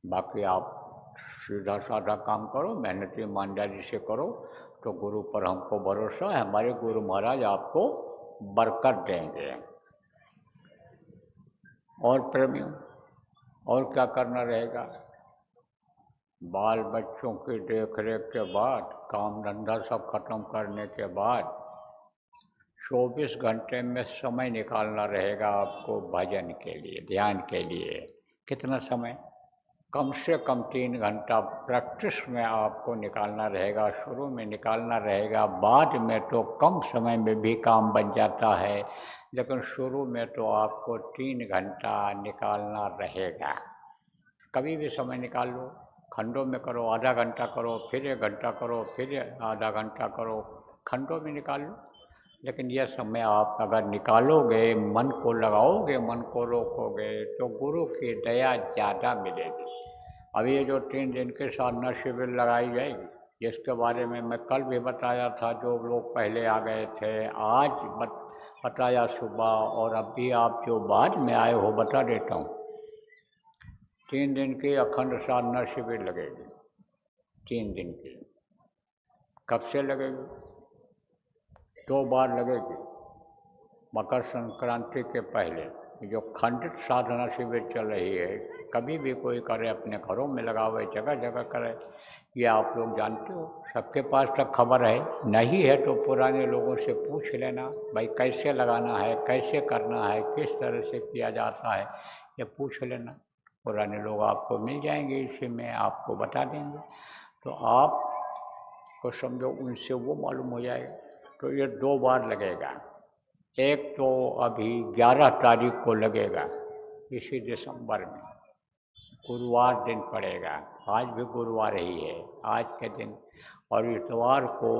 बाकी आप सीधा साधा काम करो, मेहनत ईमानदारी से करो, तो गुरु पर हमको भरोसा है, हमारे गुरु महाराज आपको बरकत देंगे। और प्रेमियों, और क्या करना रहेगा? बाल बच्चों की देख रेख के बाद, काम धंधा सब खत्म करने के बाद 24 घंटे में समय निकालना रहेगा आपको भजन के लिए, ध्यान के लिए। कितना समय? कम से कम 3 घंटा प्रैक्टिस में आपको निकालना रहेगा, शुरू में निकालना रहेगा, बाद में तो कम समय में भी काम बन जाता है, लेकिन शुरू में तो आपको 3 घंटा निकालना रहेगा। कभी भी समय निकाल लो, खंडों में करो, आधा घंटा करो, फिर 1 घंटा करो, फिर आधा घंटा करो, खंडों में निकाल लो। लेकिन यह समय आप अगर निकालोगे, मन को लगाओगे, मन को रोकोगे, तो गुरु की दया ज़्यादा मिलेगी। अब ये जो 3 दिन के साधना शिविर लगाई जाएगी, जिसके बारे में मैं कल भी बताया था, जो लोग पहले आ गए थे, आज बताया सुबह, और अभी आप जो बाद में आए हो बता देता हूँ। 3 दिन की अखंड साधना शिविर लगेगी, 3 दिन की। कब से लगेगी? 2 बार लगेगी। मकर संक्रांति के पहले जो खंडित साधना शिविर चल रही है, कभी भी कोई करे, अपने घरों में लगावे, जगह जगह करे, ये आप लोग जानते हो, सबके पास तक खबर है। नहीं है तो पुराने लोगों से पूछ लेना, भाई कैसे लगाना है, कैसे करना है, किस तरह से किया जाता है, ये पूछ लेना। पुराने लोग आपको मिल जाएंगे, इसी में आपको बता देंगे, तो आप को समझो उनसे वो मालूम हो जाएगा। तो ये 2 बार लगेगा। एक तो अभी 11 तारीख को लगेगा, इसी दिसंबर में, गुरुवार दिन पड़ेगा। आज भी गुरुवार ही है आज के दिन, और इतवार को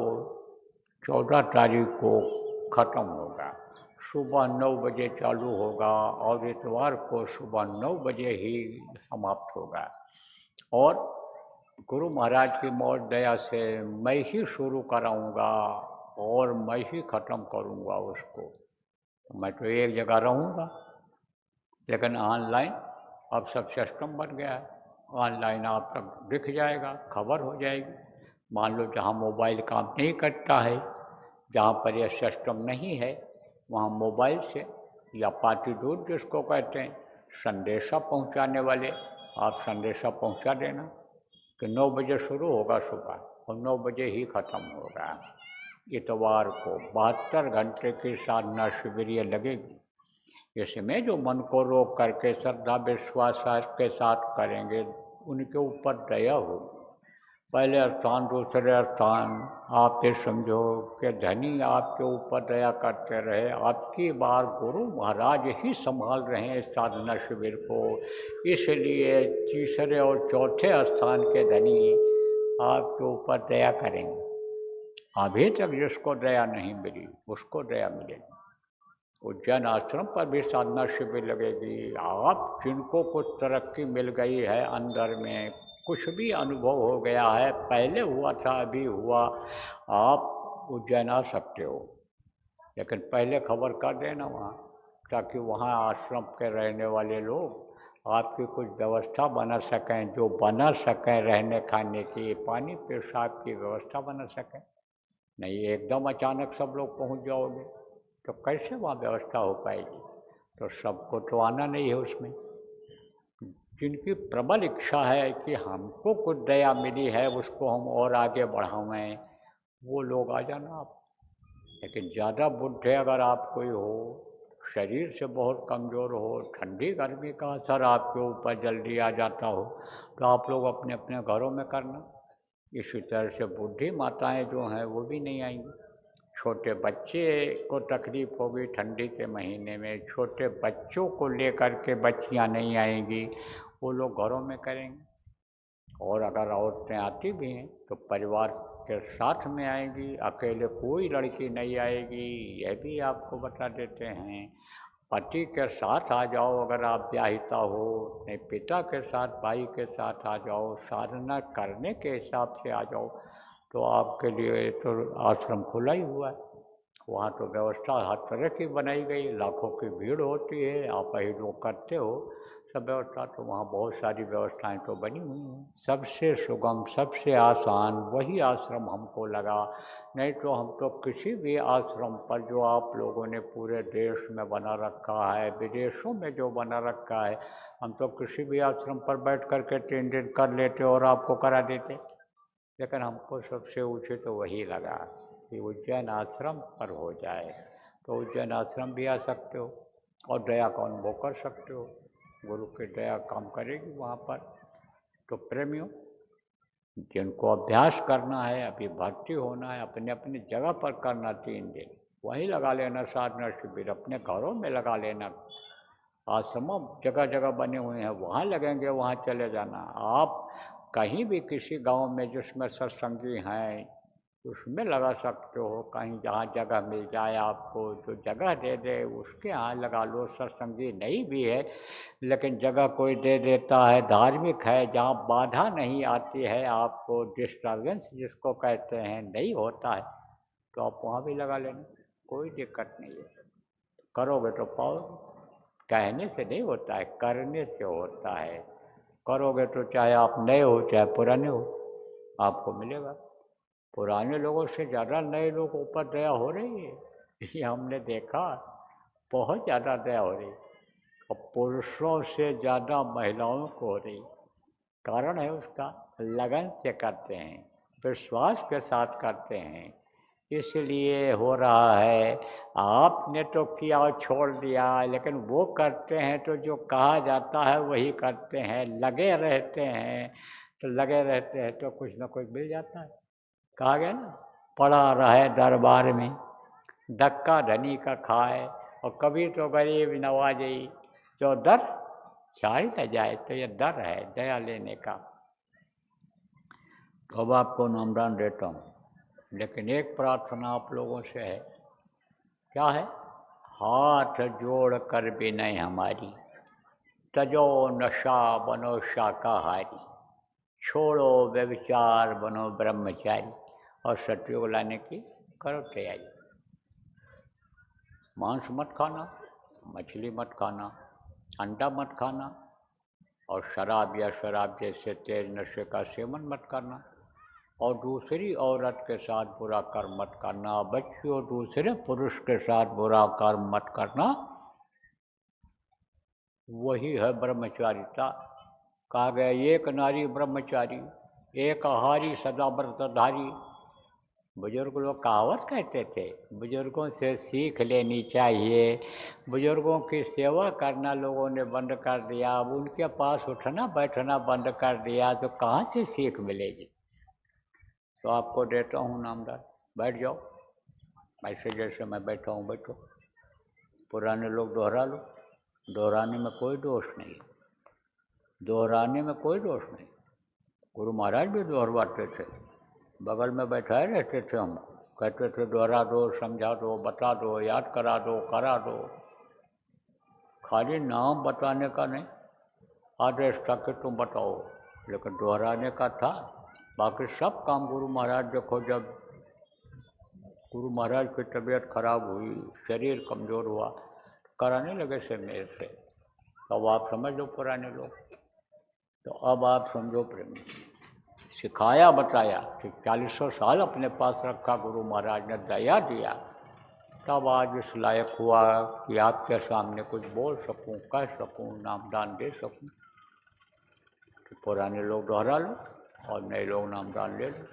14 तारीख को ख़त्म होगा। सुबह 9 बजे चालू होगा और इतवार को सुबह 9 बजे ही समाप्त होगा। और गुरु महाराज की मौज दया से मैं ही शुरू कराऊंगा और मैं ही ख़त्म करूंगा उसको। मैं तो एक जगह रहूँगा, लेकिन ऑनलाइन अब सब सिस्टम बन गया है, ऑनलाइन आप तक दिख जाएगा, खबर हो जाएगी। मान लो जहाँ मोबाइल काम नहीं करता है, जहाँ पर यह सिस्टम नहीं है, वहाँ मोबाइल से या पाती दूत जिसको कहते हैं, संदेशा पहुँचाने वाले, आप संदेशा पहुँचा देना कि 9 बजे शुरू होगा सुबह और 9 बजे ही ख़त्म होगा। इतवार को 72 घंटे की साधना शिविर ये लगेगी। इसमें जो मन को रोक करके श्रद्धा विश्वास के साथ करेंगे, उनके ऊपर दया होगी। पहले स्थान, दूसरे स्थान, आप ये समझो कि धनी आपके ऊपर दया करते रहे, आपकी बार गुरु महाराज ही संभाल रहे हैं इस साधना शिविर को, इसलिए तीसरे और चौथे स्थान के धनी आपके ऊपर दया करेंगे। अभी तक जिसको दया नहीं मिली उसको दया मिलेगी। उज्जैन आश्रम पर भी साधना शिविर लगेगी। आप जिनको कुछ तरक्की मिल गई है अंदर में, कुछ भी अनुभव हो गया है, पहले हुआ था अभी हुआ, आप उज्जैन आ सकते हो, लेकिन पहले खबर कर देना वहाँ, ताकि वहाँ आश्रम के रहने वाले लोग आपकी कुछ व्यवस्था बना सकें, जो बना सकें रहने खाने की, पानी पेशाब की व्यवस्था बना सकें। नहीं एकदम अचानक सब लोग पहुँच जाओगे तो कैसे वहाँ व्यवस्था हो पाएगी? तो सबको तो आना नहीं है उसमें। जिनकी प्रबल इच्छा है कि हमको कुछ दया मिली है उसको हम और आगे बढ़ावें, वो लोग आ जाना आप। लेकिन ज़्यादा बुढ़े अगर आप कोई हो, शरीर से बहुत कमज़ोर हो, ठंडी गर्मी का असर आपके ऊपर जल्दी आ जाता हो, तो आप लोग अपने अपने घरों में करना। इसी तरह से बूढ़ी माताएं जो हैं वो भी नहीं आएंगी। छोटे बच्चे को तकलीफ़ होगी ठंडी के महीने में, छोटे बच्चों को लेकर के बच्चियां नहीं आएंगी, वो लोग घरों में करेंगे। और अगर औरतें आती भी हैं तो परिवार के साथ में आएंगी, अकेले कोई लड़की नहीं आएगी, यह भी आपको बता देते हैं। पति के साथ आ जाओ अगर आप ब्याहिता हो, अपने पिता के साथ, भाई के साथ आ जाओ, साधना करने के हिसाब से आ जाओ, तो आपके लिए तो आश्रम खुला ही हुआ है। वहाँ तो व्यवस्था हर तरह की बनाई गई, लाखों की भीड़ होती है, आप ही लोग करते हो सब व्यवस्था, तो वहाँ बहुत सारी व्यवस्थाएं तो बनी हुई हैं। सबसे सुगम, सबसे आसान वही आश्रम हमको लगा, नहीं तो हम तो किसी भी आश्रम पर जो आप लोगों ने पूरे देश में बना रखा है, विदेशों में जो बना रखा है, हम तो किसी भी आश्रम पर बैठ कर के 3 दिन कर लेते और आपको करा देते, लेकिन हमको सबसे ऊँचे तो वही लगा कि उज्जैन आश्रम पर हो जाए। तो उज्जैन आश्रम भी आ सकते हो और दया का अनुभव कर सकते हो, गुरु की दया काम करेगी वहाँ पर। तो प्रेमियों, जिनको अभ्यास करना है, अभी भर्ती होना है, अपने अपनी जगह पर करना 3 दिन, वहीं लगा लेना साधना शिविर, अपने घरों में लगा लेना, आश्रमों जगह जगह बने हुए हैं वहाँ लगेंगे, वहाँ चले जाना। आप कहीं भी किसी गांव में जिसमें सत्संगी हैं उसमें लगा सकते हो, कहीं जहाँ जगह मिल जाए आपको, जो जगह दे दे उसके यहाँ लगा लो। सत्संगी नहीं भी है लेकिन जगह कोई दे देता है, धार्मिक है, जहाँ बाधा नहीं आती है, आपको डिस्टर्बेंस जिसको कहते हैं नहीं होता है, तो आप वहाँ भी लगा लेना, कोई दिक्कत नहीं है। करोगे तो पाओगे, कहने से नहीं होता है, करने से होता है। करोगे तो चाहे आप नए हो चाहे पुराने हो, आपको मिलेगा। पुराने लोगों से ज़्यादा नए लोगों पर दया हो रही है, ये हमने देखा, बहुत ज़्यादा दया हो रही है, और पुरुषों से ज़्यादा महिलाओं को हो रही। कारण है उसका, लगन से करते हैं, विश्वास के साथ करते हैं, इसलिए हो रहा है। आपने तो किया और छोड़ दिया, लेकिन वो करते हैं तो जो कहा जाता है वही करते हैं, लगे रहते हैं, तो लगे रहते हैं तो कुछ ना कुछ मिल जाता है। कहा गया ना, पड़ा रहे दरबार में, धक्का धनी का खाए, और कभी तो गरीब नवाजी, जो दर छाड़ न जाए, तो ये दर है दया लेने का। तो अब आपको नामदान देता हूँ, लेकिन एक प्रार्थना आप लोगों से है, क्या है? हाथ जोड़ कर विनय हमारी, तजो नशा बनो शाकाहारी, छोड़ो व्यभिचार बनो ब्रह्मचारी, और सत्युग लाने की करो तैयारी। मांस मत खाना, मछली मत खाना, अंडा मत खाना, और शराब या शराब जैसे तेज नशे का सेवन मत करना, और दूसरी औरत के साथ बुरा कर्म मत करना, बच्चियों दूसरे पुरुष के साथ बुरा कर्म मत करना, वही है ब्रह्मचारिता। कहा गया एक नारी ब्रह्मचारी, एक आहारी सदा व्रतधारी। बुजुर्ग लोग कहावत कहते थे, बुजुर्गों से सीख लेनी चाहिए। बुजुर्गों की सेवा करना लोगों ने बंद कर दिया, अब उनके पास उठना बैठना बंद कर दिया, तो कहाँ से सीख मिलेगी? तो आपको देता हूँ नामदान, बैठ जाओ, ऐसे जैसे मैं बैठा हूँ बैठो। पुराने लोग दोहरा लो, दोहराने में कोई दोष नहीं, दोहराने में कोई दोष नहीं। गुरु महाराज भी दोहरवाते थे, बगल में बैठाए रहते थे, हम कहते थे दोहरा दो, समझा दो, बता दो, याद करा दो, करा दो। खाली नाम बताने का नहीं, आदेश था कि तुम बताओ, लेकिन दोहराने का था। बाकी सब काम गुरु महाराज, देखो जब गुरु महाराज की तबीयत खराब हुई, शरीर कमज़ोर हुआ, कराने लगे से मेरे से। अब आप समझ लो पुराने लोग, तो अब आप समझो प्रेम, सिखाया बताया कि 40 साल अपने पास रखा गुरु महाराज ने, दया दिया, तब आज इस लायक हुआ कि आपके सामने कुछ बोल सकूं, कह सकूं, नामदान दे सकूं। तो पुराने लोग दोहरा लो और नए लोग नामदान ले लो,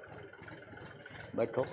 बैठो।